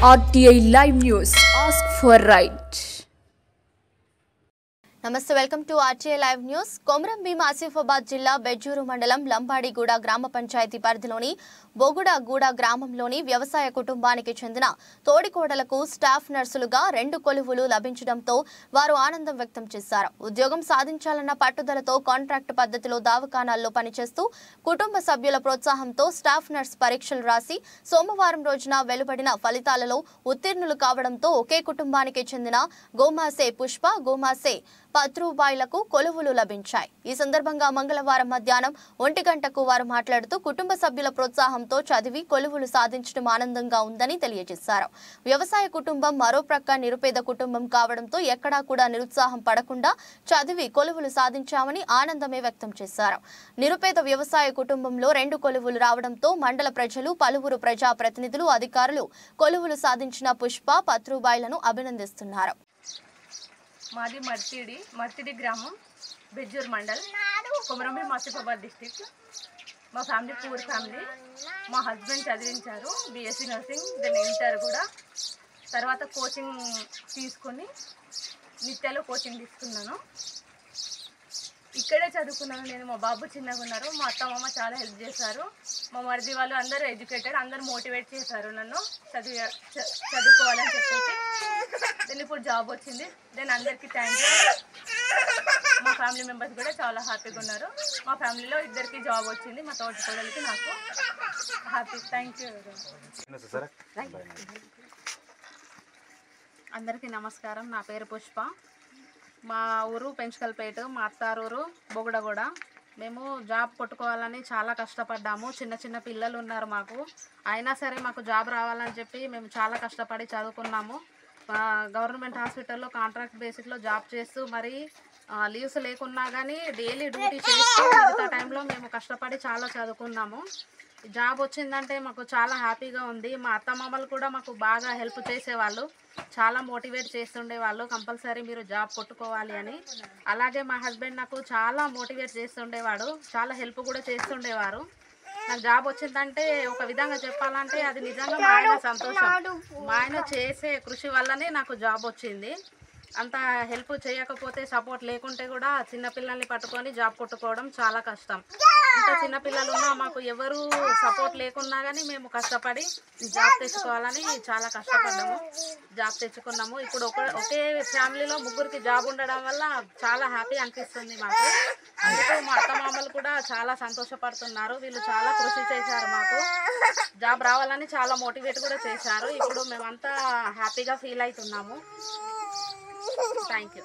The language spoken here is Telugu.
RTI Live News. Ask for right. నమస్తే welcome to RTI live news. Komaram Bheem Asifabad జిల్లా బెజ్జూరు మండలం లంబాడిగూడ గ్రామ పంచాయతీ పరిధిలోని బొగుడగూడ గ్రామంలోని వ్యవసాయ కుటుంబానికి చెందిన తోడికోడలకు స్టాఫ్ నర్సులుగా 2 కొలువులు లభించడంతో వారు ఆనందం వ్యక్తం చేశారు. ఉద్యోగం సాధించాలన్న పట్టుదలతో కాంట్రాక్ట్ పద్ధతిలో దవాఖానాల్లో పనిచేస్తూ కుటుంబ సభ్యుల ప్రోత్సాహంతో స్టాఫ్ నర్స్ పరీక్షలు రాసి సోమవారం రోజున వెలువడిన ఫలితాలలో ఉత్తీర్ణులు కావడంతో ఒకే కుటుంబానికి చెందిన గోమాసే పుష్ప, గోమాసే పత్రుబాయిలకు కొలువులు లభించాయి. ఈ సందర్భంగా మంగళవారం మధ్యాహ్నం 1 గంటకు వారు మాట్లాడుతూ కుటుంబ సభ్యుల ప్రోత్సాహంతో చదివి కొలువులు సాధించడం ఆనందంగా ఉందని తెలియజేశారు. వ్యవసాయ కుటుంబం మరో ప్రక్క నిరుపేద కుటుంబం కావడంతో ఎక్కడా కూడా నిరుత్సాహం పడకుండా చదివి కొలువులు సాధించామని ఆనందమే వ్యక్తం చేశారు. నిరుపేద వ్యవసాయ కుటుంబంలో 2 కొలువులు రావడంతో మండల ప్రజలు, పలువురు ప్రజా ప్రతినిధులు, అధికారులు కొలువులు సాధించిన పుష్ప, పత్రుబాయిలను అభినందిస్తున్నారు. మాది మర్తిడి గ్రామం, బెజ్జూర్ మండల్, కొమరం భీం ఆసిఫాబాద్ డిస్టిక్. మా ఫ్యామిలీ పూర్ ఫ్యామిలీ. మా హస్బెండ్ చదివించారు బీఎస్సీ నర్సింగ్, దెన్ ఇంటర్ కూడా. తర్వాత కోచింగ్ తీసుకొని నిత్యాలో కోచింగ్ తీసుకున్నాను. ఇక్కడే చదువుకున్నాను నేను. మా బాబు చిన్నగా ఉన్నారు. మా అత్త మామ చాలా హెల్ప్ చేశారు. మా మరిది వాళ్ళు అందరూ ఎడ్యుకేటెడ్, అందరూ మోటివేట్ చేశారు నన్ను చదువుకోవాలని చెప్పేసి. దెన్ ఇప్పుడు జాబ్ వచ్చింది. దెన్ అందరికీ థ్యాంక్ యూ. మా ఫ్యామిలీ మెంబర్స్ కూడా చాలా హ్యాపీగా ఉన్నారు. మా ఫ్యామిలీలో 2కి జాబ్ వచ్చింది, మా తోటి పిల్లలకి నాకు హ్యాపీ. Thank you. అందరికీ నమస్కారం. నా పేరు పుష్ప. మా ఊరు పెంచుకల్పేట, మా అత్తారూరు బొగుడగూడ. మేము జాబ్ కొట్టుకోవాలని చాలా కష్టపడ్డాము. చిన్న చిన్న పిల్లలు ఉన్నారు మాకు. అయినా సరే మాకు జాబ్ రావాలని చెప్పి మేము చాలా కష్టపడి చదువుకున్నాము. గవర్నమెంట్ హాస్పిటల్లో కాంట్రాక్ట్ బేసిక్లో జాబ్ చేస్తూ మరి లీవ్స్ లేకున్నా కానీ డైలీ డ్యూటీ చేస్తూ మిగతా టైంలో మేము కష్టపడి చాలా చదువుకున్నాము. జాబ్ వచ్చిందంటే మాకు చాలా హ్యాపీగా ఉంది. మా అత్తమామలు కూడా మాకు బాగా హెల్ప్ చేసేవాళ్ళు, చాలా మోటివేట్ చేస్తుండేవాళ్ళు, కంపల్సరీ మీరు జాబ్ కొట్టుకోవాలి అని. అలాగే మా హస్బెండ్ నాకు చాలా మోటివేట్ చేస్తుండేవాడు, చాలా హెల్ప్ కూడా చేస్తుండేవారు. నాకు జాబ్ వచ్చిందంటే ఒక విధంగా చెప్పాలంటే అది నిజంగా మా ఆయన సంతోషం. మా ఆయన చేసే కృషి వల్లనే నాకు జాబ్ వచ్చింది. అంత హెల్ప్ చేయకపోతే, సపోర్ట్ లేకుంటే కూడా చిన్నపిల్లల్ని పట్టుకొని జాబ్ కొట్టుకోవడం చాలా కష్టం. ఇంకా చిన్నపిల్లలు ఉన్నా మాకు ఎవరు సపోర్ట్ లేకున్నా కానీ మేము కష్టపడి జాబ్ తెచ్చుకోవాలని చాలా కష్టపడ్డాము. జాబ్ తెచ్చుకున్నాము. ఇప్పుడు ఒకే ఫ్యామిలీలో 3కి జాబ్ ఉండడం వల్ల చాలా హ్యాపీ అనిపిస్తుంది మాకు. అందుకు మా అత్తమామలు కూడా చాలా సంతోషపడుతున్నారు. వీళ్ళు చాలా కృషి చేశారు, మాకు జాబ్ రావాలని చాలా మోటివేట్ కూడా చేశారు. ఇప్పుడు మేమంతా హ్యాపీగా ఫీల్ అవుతున్నాము. Thank you.